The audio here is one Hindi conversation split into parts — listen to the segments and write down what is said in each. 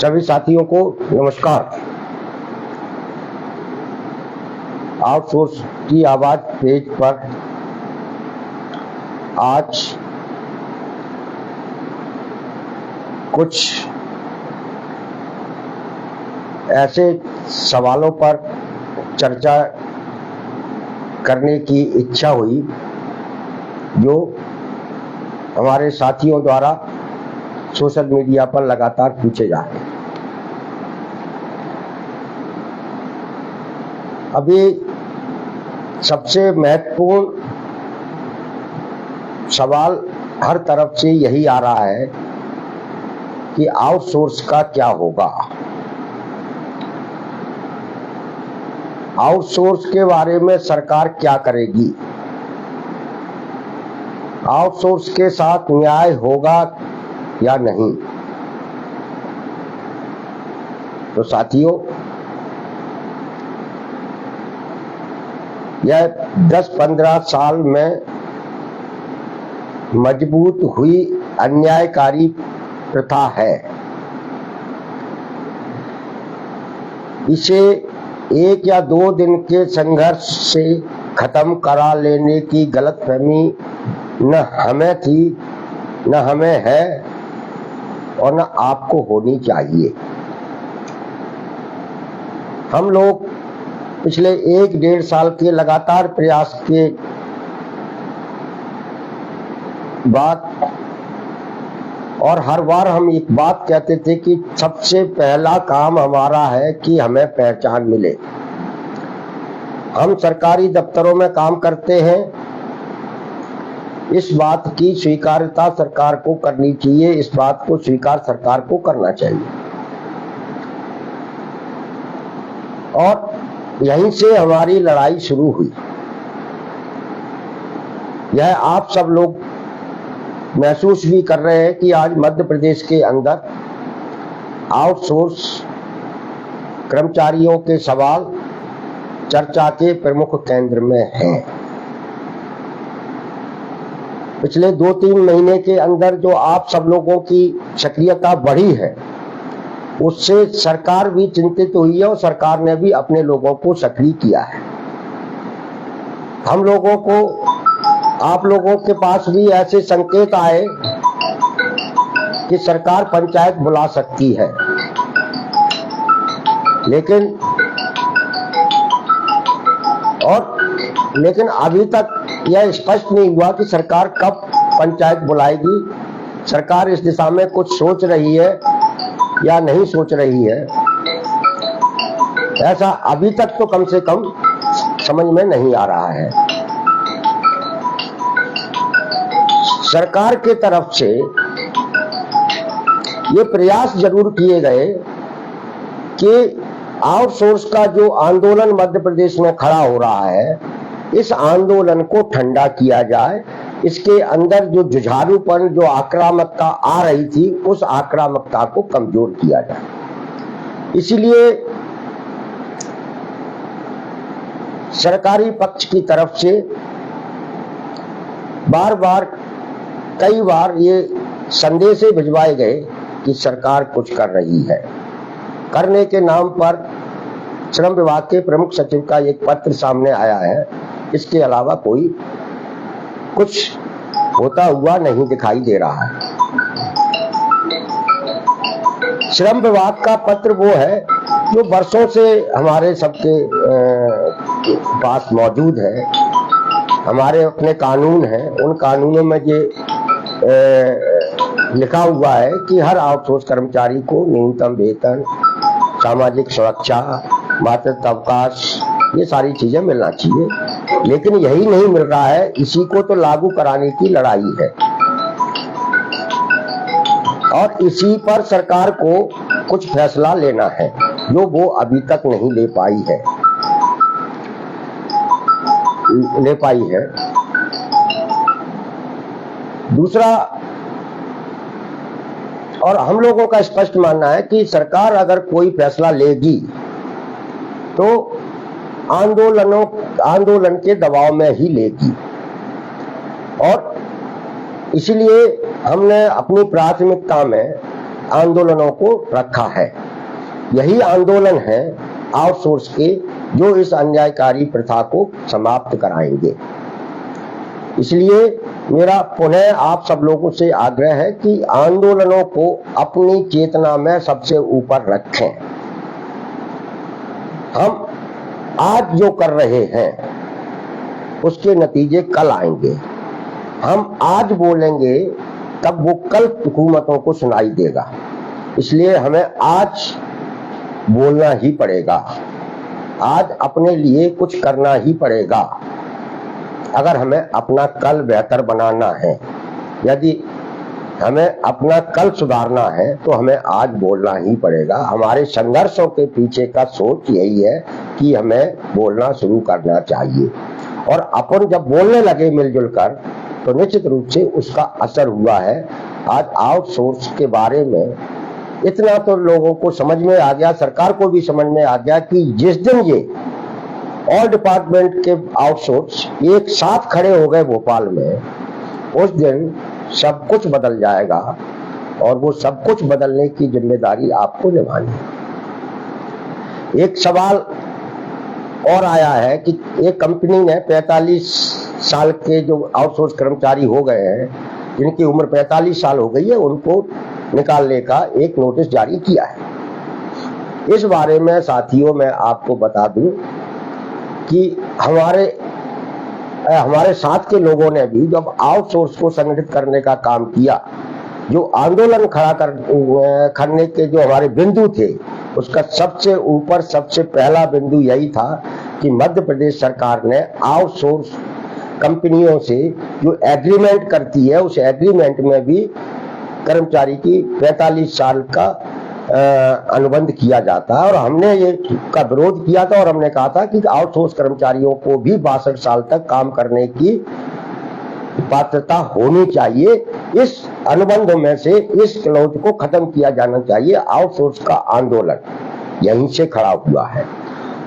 सभी साथियों को नमस्कार। आउटसोर्स की आवाज पेज पर आज कुछ ऐसे सवालों पर चर्चा करने की इच्छा हुई जो हमारे साथियों द्वारा सोशल मीडिया पर लगातार पूछे जा रहे हैं। अभी सबसे महत्वपूर्ण सवाल हर तरफ से यही आ रहा है कि आउटसोर्स का क्या होगा। आउटसोर्स के बारे में सरकार क्या करेगी, आउटसोर्स के साथ न्याय होगा या नहीं। तो साथियों, यह 10-15 साल में मजबूत हुई अन्यायकारी प्रथा है। इसे 1 या 2 दिन के संघर्ष से खत्म करा लेने की गलतफहमी न हमें थी, न हमें है और न आपको होनी चाहिए। हम लोग पिछले 1-1.5 साल के लगातार प्रयास के बाद और हर बार हम एक बात कहते थे कि सबसे पहला काम हमारा है कि हमें पहचान मिले। हम सरकारी दफ्तरों में काम करते हैं, इस बात की स्वीकार्यता सरकार को करनी चाहिए, इस बात को स्वीकार सरकार को करना चाहिए। और यहीं से हमारी लड़ाई शुरू हुई। यह आप सब लोग महसूस भी कर रहे हैं कि आज मध्य प्रदेश के अंदर आउटसोर्स कर्मचारियों के सवाल चर्चा के प्रमुख केंद्र में हैं। पिछले 2-3 महीने के अंदर जो आप सब लोगों की सक्रियता बढ़ी है, उससे सरकार भी चिंतित हुई है और सरकार ने भी अपने लोगों को सक्रिय किया है। हम लोगों को, आप लोगों के पास भी ऐसे संकेत आए कि सरकार पंचायत बुला सकती है, लेकिन अभी तक यह स्पष्ट नहीं हुआ कि सरकार कब पंचायत बुलाएगी। सरकार इस दिशा में कुछ सोच रही है या नहीं सोच रही है, ऐसा अभी तक तो कम से कम समझ में नहीं आ रहा है। सरकार के तरफ से ये प्रयास जरूर किए गए कि आउटसोर्स का जो आंदोलन मध्य प्रदेश में खड़ा हो रहा है, इस आंदोलन को ठंडा किया जाए, इसके अंदर जो जुझारूपन, जो आक्रामकता आ रही थी, उस आक्रामकता को कमजोर किया जाए। इसलिए सरकारी पक्ष की तरफ से कई बार ये संदेश भिजवाए गए कि सरकार कुछ कर रही है। करने के नाम पर श्रम विभाग के प्रमुख सचिव का एक पत्र सामने आया है, इसके अलावा कोई कुछ होता हुआ नहीं दिखाई दे रहा है। श्रम विभाग का पत्र वो है जो वर्षों से हमारे सबके पास मौजूद है। हमारे अपने कानून हैं, उन कानूनों में ये लिखा हुआ है कि हर आउटसोर्स कर्मचारी को न्यूनतम वेतन, सामाजिक सुरक्षा, मातृत्व अवकाश, ये सारी चीजें मिलना चाहिए। लेकिन यही नहीं मिल रहा है, इसी को तो लागू कराने की लड़ाई है और इसी पर सरकार को कुछ फैसला लेना है, जो वो अभी तक नहीं ले पाई है। दूसरा, और हम लोगों का स्पष्ट मानना है कि सरकार अगर कोई फैसला लेगी तो आंदोलन के दबाव में ही लेगी। और इसलिए हमने अपनी प्राथमिकता में आंदोलनों को रखा है। यही आंदोलन है आउटसोर्स के जो इस अन्यायकारी प्रथा को समाप्त कराएंगे। इसलिए मेरा पुनः आप सब लोगों से आग्रह है कि आंदोलनों को अपनी चेतना में सबसे ऊपर रखें। हम आज जो कर रहे हैं उसके नतीजे कल आएंगे। हम आज बोलेंगे तब वो कल हुकूमतों को सुनाई देगा। इसलिए हमें आज बोलना ही पड़ेगा, आज अपने लिए कुछ करना ही पड़ेगा अगर हमें अपना कल बेहतर बनाना है। यदि हमें अपना कल सुधारना है तो हमें आज बोलना ही पड़ेगा। हमारे संघर्षों के पीछे का सोच यही है कि हमें बोलना शुरू करना चाहिए, और अपन जब बोलने लगे मिलजुल कर तो निश्चित रूप से उसका असर हुआ है। आज आउटसोर्स के बारे में इतना तो लोगों को समझ में आ गया, सरकार को भी समझ में आ गया कि जिस दिन ये ऑल डिपार्टमेंट के आउटसोर्स एक साथ खड़े हो गए भोपाल में, उस दिन सब कुछ बदल जाएगा, और वो सब कुछ बदलने की जिम्मेदारी आपको निभानी है। एक सवाल और आया है कि एक कंपनी ने 45 साल के जो आउटसोर्स कर्मचारी हो गए हैं, जिनकी उम्र 45 साल हो गई है, उनको निकालने का एक नोटिस जारी किया है। इस बारे में साथियों मैं आपको बता दूं कि हमारे साथ के लोगों ने भी जब आउटसोर्स को संगठित करने का काम किया, जो आंदोलन खड़ा करने के जो हमारे बिंदु थे, उसका सबसे ऊपर सबसे पहला बिंदु यही था कि मध्य प्रदेश सरकार ने आउटसोर्स कंपनियों से जो एग्रीमेंट करती है, उस एग्रीमेंट में भी कर्मचारी की 45 साल का अनुबंध किया जाता है। और हमने ये का विरोध किया था, और हमने कहा था कि आउटसोर्स कर्मचारियों को भी 62 साल तक काम करने की पात्रता होनी चाहिए। इस अनुबंध में से इस क्लॉज को खत्म किया जाना चाहिए। आउटसोर्स का आंदोलन यहीं से खड़ा हुआ है,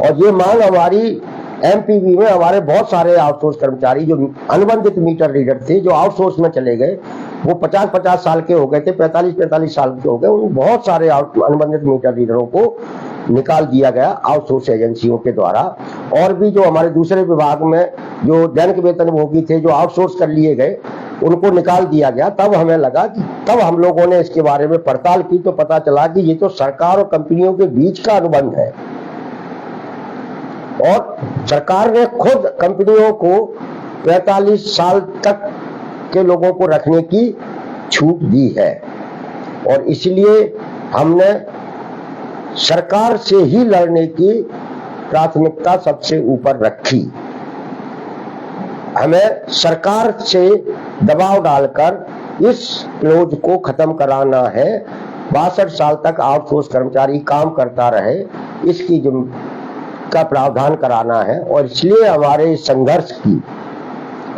और ये मांग हमारी एमपीवी में हमारे बहुत सारे आउटसोर्स कर्मचारी जो अनुबंधित मीटर रीडर थे, जो आउटसोर्स में चले गए, वो 50-50 साल के हो गए थे, 45-45 साल के हो गए, उन बहुत सारे अनुबंधित मीटर रीडरों को निकाल दिया गया आउटसोर्स एजेंसियों के द्वारा। और भी जो हमारे दूसरे विभाग में जो दैनिक वेतनभोगी थे, जो आउटसोर्स कर लिए गए, उनको निकाल दिया गया। तब हमें लगा कि तब हम लोगों ने इसके बारे में पड़ताल की तो पता चला कि ये तो सरकार और कंपनियों के बीच का अनुबंध है, और सरकार ने खुद कंपनियों को 45 साल तक के लोगों को रखने की छूट दी है। और इसलिए हमने सरकार से ही लड़ने की प्राथमिकता सबसे ऊपर रखी। हमें सरकार से दबाव डालकर इस क्लोज को खत्म कराना है। 62 साल तक आउटसोर्स कर्मचारी काम करता रहे, इसकी का प्रावधान कराना है। और इसलिए हमारे संघर्ष की,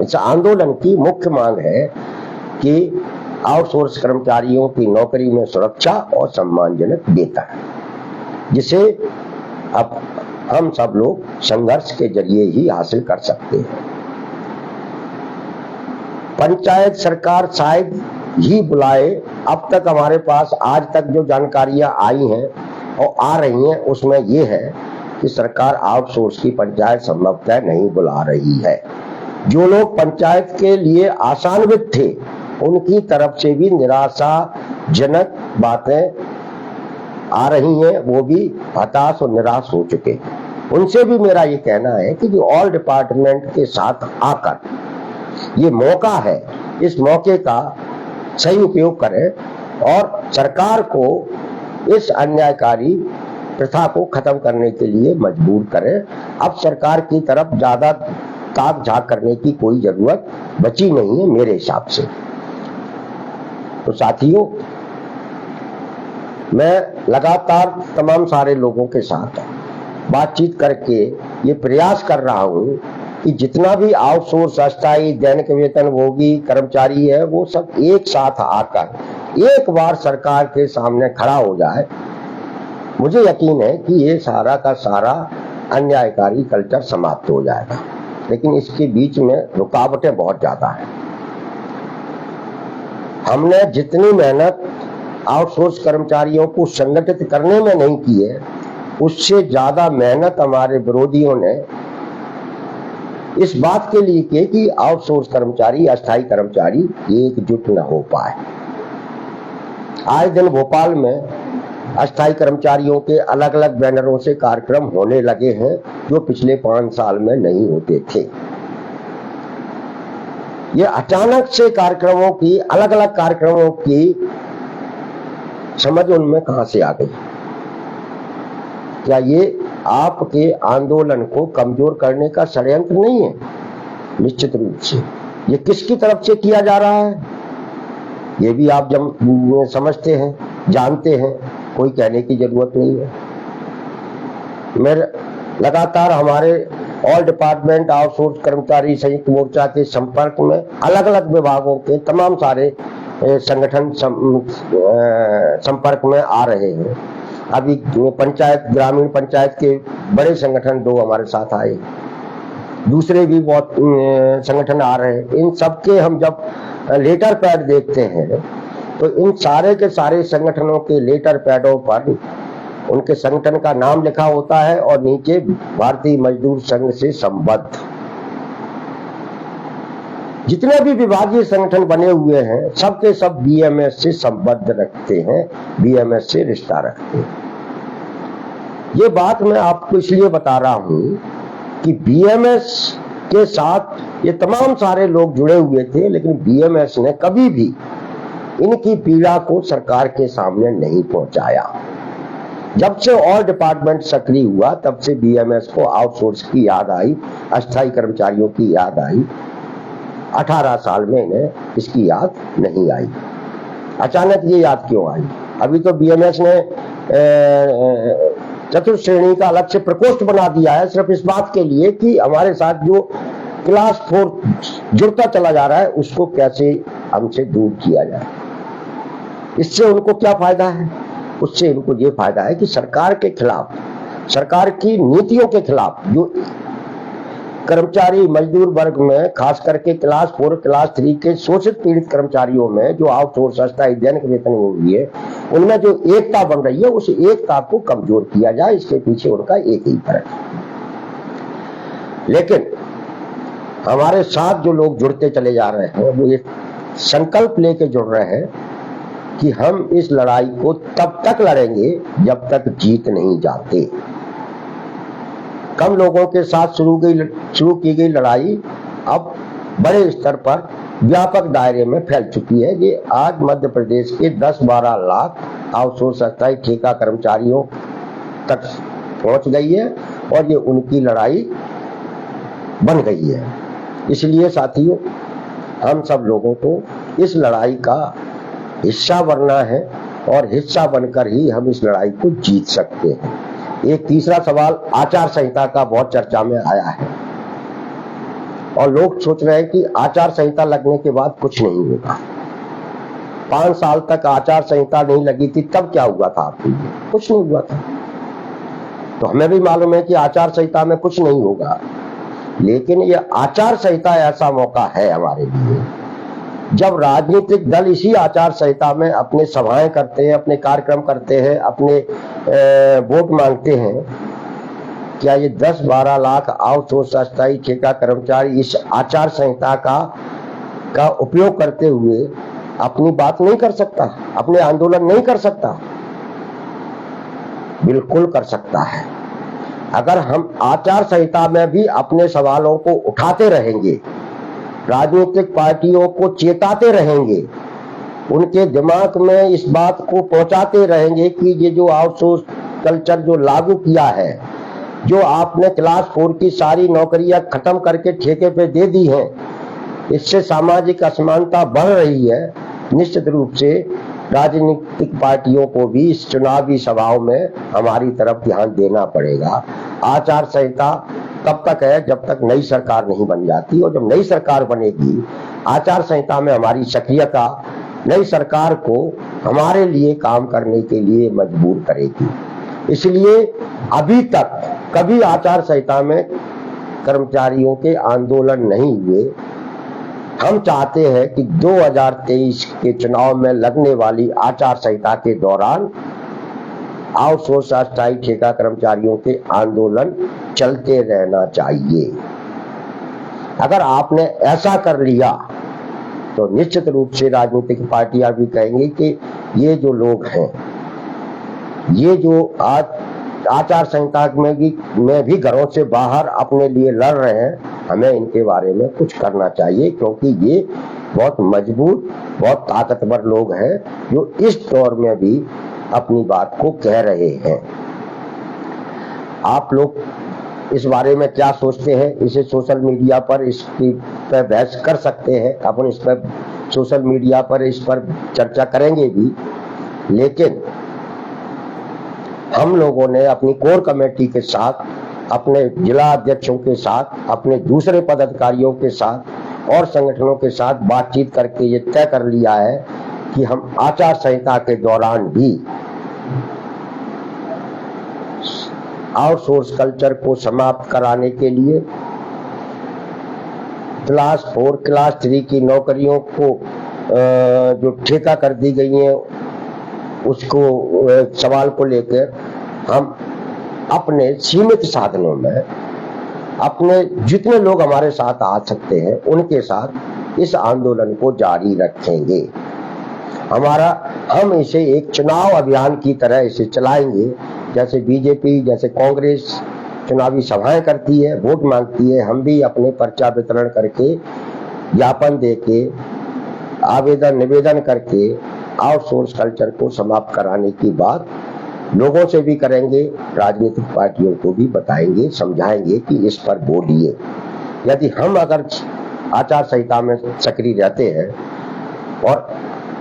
इस आंदोलन की मुख्य मांग है कि आउटसोर्स कर्मचारियों की नौकरी में सुरक्षा और सम्मानजनक वेतन, जिसे अब हम सब लोग संघर्ष के जरिए ही हासिल कर सकते हैं। पंचायत सरकार शायद ही बुलाए, अब तक हमारे पास आज तक जो जानकारियां आई हैं और आ रही हैं, उसमें यह है कि सरकार आउटसोर्स की पंचायत संभवतः नहीं बुला रही है। जो लोग पंचायत के लिए आशान्वित थे, उनकी तरफ से भी निराशाजनक बातें आ रही हैं, वो भी हताश और निराश हो चुके। उनसे भी मेरा ये कहना है कि जो ऑल डिपार्टमेंट के साथ आकर ये मौका है, इस मौके का सही उपयोग करें और सरकार को इस अन्यायकारी प्रथा को खत्म करने के लिए मजबूर करें। अब सरकार की तरफ ज्यादा ताक झाक करने की कोई जरूरत बची नहीं है मेरे हिसाब से। तो साथियों, मैं लगातार तमाम सारे लोगों के साथ बातचीत करके ये प्रयास कर रहा हूं कि जितना भी आउटसोर्स अस्थायी दैनिक वेतनभोगी कर्मचारी है, वो सब एक साथ आकर एक बार सरकार के सामने खड़ा हो जाए। मुझे यकीन है कि ये सारा का सारा अन्यायकारी कल्चर समाप्त हो जाएगा, लेकिन इसके बीच में रुकावटें बहुत ज्यादा हैं। हमने जितनी मेहनत आउटसोर्स कर्मचारियों को संगठित करने में नहीं की है, उससे ज्यादा मेहनत हमारे विरोधियों ने इस बात के लिए की कि आउटसोर्स कर्मचारी, अस्थायी कर्मचारी एकजुट न हो पाए। आए दिन भोपाल में अस्थायी कर्मचारियों के अलग अलग बैनरों से कार्यक्रम होने लगे हैं जो पिछले 5 साल में नहीं होते थे। ये अचानक से कार्यक्रमों की, अलग अलग कार्यक्रमों की समझ उनमें कहां से आ गई? क्या ये आपके आंदोलन को कमजोर करने का षड्यंत्र नहीं है? निश्चित रूप से। ये किसकी तरफ से किया जा रहा है ये भी आप जब समझते हैं, जानते हैं, कोई कहने की जरूरत नहीं है। मेरे लगातार हमारे ऑल डिपार्टमेंट आउटसोर्स कर्मचारी संयुक्त मोर्चा के संपर्क में अलग अलग विभागों के तमाम सारे संगठन संपर्क में आ रहे हैं। अभी पंचायत, ग्रामीण पंचायत के बड़े संगठन 2 हमारे साथ आए, दूसरे भी बहुत संगठन आ रहे हैं। इन सबके हम जब लेटर पैड देखते हैं तो इन सारे के सारे संगठनों के लेटर पैडों पर उनके संगठन का नाम लिखा होता है और नीचे भारतीय मजदूर संघ से संबद्ध। जितने भी विभागीय संगठन बने हुए हैं सबके सब बीएमएस से संबद्ध रखते हैं, बीएमएस से रिश्ता रखते हैं। ये बात मैं आपको इसलिए बता रहा हूं कि बीएमएस के साथ ये तमाम सारे लोग जुड़े हुए थे, लेकिन बीएमएस ने कभी भी इनकी पीड़ा को सरकार के सामने नहीं पहुंचाया। जब से ऑल डिपार्टमेंट सक्रिय हुआ तब से बीएमएस को आउटसोर्स की याद आई, अस्थायी कर्मचारियों की याद आई। 18 साल में इन्हें इसकी याद नहीं आई। अचानक ये याद क्यों आई? अभी तो बीएमएस ने चतुर्थ श्रेणी का अलग से प्रकोष्ठ बना दिया है सिर्फ इस बात के लिए कि हमारे साथ जो क्लास 4 जुड़ता चला जा रहा है उसको कैसे हमसे दूर किया जाए। इससे उनको क्या फायदा है? उससे इनको ये फायदा है कि सरकार के खिलाफ, सरकार की नीतियों के खिलाफ जो कर्मचारी मजदूर वर्ग में, खास करके क्लास 4, क्लास 3 के शोषित पीड़ित कर्मचारियों में जो आउटसोर्स अस्थायी दैनिक वेतन हो रही है, उनमें जो एकता बन रही है उस एकता को कमजोर किया जाए, इसके पीछे उनका एक ही फर्क है। लेकिन हमारे साथ जो लोग जुड़ते चले जा रहे हैं वो ये संकल्प लेके जुड़ रहे हैं कि हम इस लड़ाई को तब तक लड़ेंगे जब तक जीत नहीं जाते। कम लोगों के साथ शुरू की गई लड़ाई अब बड़े स्तर पर व्यापक दायरे में फैल चुकी है। ये आज मध्य प्रदेश के 10-12 लाख आउटसोर्स अस्थायी ठेका कर्मचारियों तक पहुंच गई है और ये उनकी लड़ाई बन गई है। इसलिए साथियों, हम सब लोगों को इस लड़ाई का हिस्सा बनना है और हिस्सा बनकर ही हम इस लड़ाई को जीत सकते हैं। एक तीसरा सवाल आचार संहिता का बहुत चर्चा में आया है और लोग सोच रहे हैं कि आचार संहिता लगने के बाद कुछ नहीं होगा। 5 साल तक आचार संहिता नहीं लगी थी, तब क्या हुआ था आपके लिए? कुछ नहीं हुआ था। तो हमें भी मालूम है कि आचार संहिता में कुछ नहीं होगा, लेकिन ये आचार संहिता ऐसा मौका है हमारे लिए जब राजनीतिक दल इसी आचार संहिता में अपने सभाएं करते हैं, अपने कार्यक्रम करते हैं, अपने वोट मांगते हैं। क्या ये 10-12 लाख आउटसोर्स अस्थायी ठेका कर्मचारी इस आचार संहिता का उपयोग करते हुए अपनी बात नहीं कर सकता, अपने आंदोलन नहीं कर सकता? बिल्कुल कर सकता है। अगर हम आचार संहिता में भी अपने सवालों को उठाते रहेंगे, राजनीतिक पार्टियों को चेताते रहेंगे, उनके दिमाग में इस बात को पहुंचाते रहेंगे कि ये जो आउटसोर्स कल्चर जो लागू किया है, जो आपने क्लास 4 की सारी नौकरियां खत्म करके ठेके पे दे दी हैं, इससे सामाजिक असमानता बढ़ रही है। निश्चित रूप से राजनीतिक पार्टियों को भी इस चुनावी सभाओं में हमारी तरफ ध्यान देना पड़ेगा। आचार संहिता तब तक है जब तक नई सरकार नहीं बन जाती, और जब नई सरकार बनेगी आचार संहिता में हमारी सक्रियता नई सरकार को हमारे लिए काम करने के लिए मजबूर करेगी। इसलिए अभी तक कभी आचार संहिता में कर्मचारियों के आंदोलन नहीं हुए। हम चाहते हैं कि 2023 के चुनाव में लगने वाली आचार संहिता के दौरान आउटसोर्स अस्थायी ठेका कर्मचारियों के आंदोलन चलते रहना चाहिए। अगर आपने ऐसा कर लिया तो निश्चित रूप से राजनीतिक पार्टियां भी कहेंगी कि ये जो लोग हैं, ये जो आज आचार संहिता में भी घरों से बाहर अपने लिए लड़ रहे हैं, हमें इनके बारे में कुछ करना चाहिए, क्योंकि ये बहुत मजबूत, बहुत ताकतवर लोग हैं जो इस दौर में भी अपनी बात को कह रहे हैं। आप लोग इस बारे में क्या सोचते हैं? इसे सोशल मीडिया पर इसकी पर बहस कर सकते हैं, अपन इस पर सोशल मीडिया पर इस पर चर्चा करेंगे भी, लेकिन हम लोगों ने अपनी कोर कमेटी के साथ, अपने जिला अध्यक्षों के साथ, अपने दूसरे पदाधिकारियों के साथ और संगठनों के साथ बातचीत करके ये तय कर लिया है कि हम आचार संहिता के दौरान भी आउटसोर्स कल्चर को समाप्त कराने के लिए क्लास 4, क्लास 3 की नौकरियों को जो ठेका कर दी गई है, उसको सवाल को लेकर हम अपने सीमित साधनों में, अपने जितने लोग हमारे साथ आ सकते हैं उनके साथ इस आंदोलन को जारी रखेंगे। हम इसे एक चुनाव अभियान की तरह इसे चलाएंगे, जैसे बीजेपी, जैसे कांग्रेस चुनावी सभाएं करती है, वोट मांगती है, हम भी अपने पर्चा वितरण करके, ज्ञापन देके, आवेदन निवेदन करके आउटसोर्स कल्चर को समाप्त कराने की बात लोगों से भी करेंगे, राजनीतिक पार्टियों को भी बताएंगे, समझाएंगे कि इस पर बोलिए। यदि हम अगर आचार संहिता में सक्रिय रहते हैं और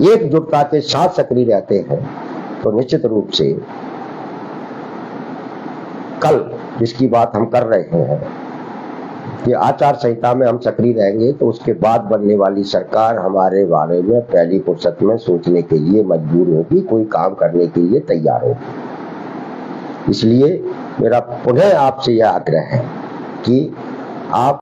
एकजुटता के साथ सक्रिय रहते हैं तो निश्चित रूप से कल जिसकी बात हम कर रहे हैं कि आचार संहिता में हम सक्रिय रहेंगे तो उसके बाद बनने वाली सरकार हमारे बारे में पहली फुर्सत में सोचने के लिए मजबूर होगी, कोई काम करने के लिए तैयार होगी। इसलिए मेरा पुनः आपसे यह आग्रह है कि आप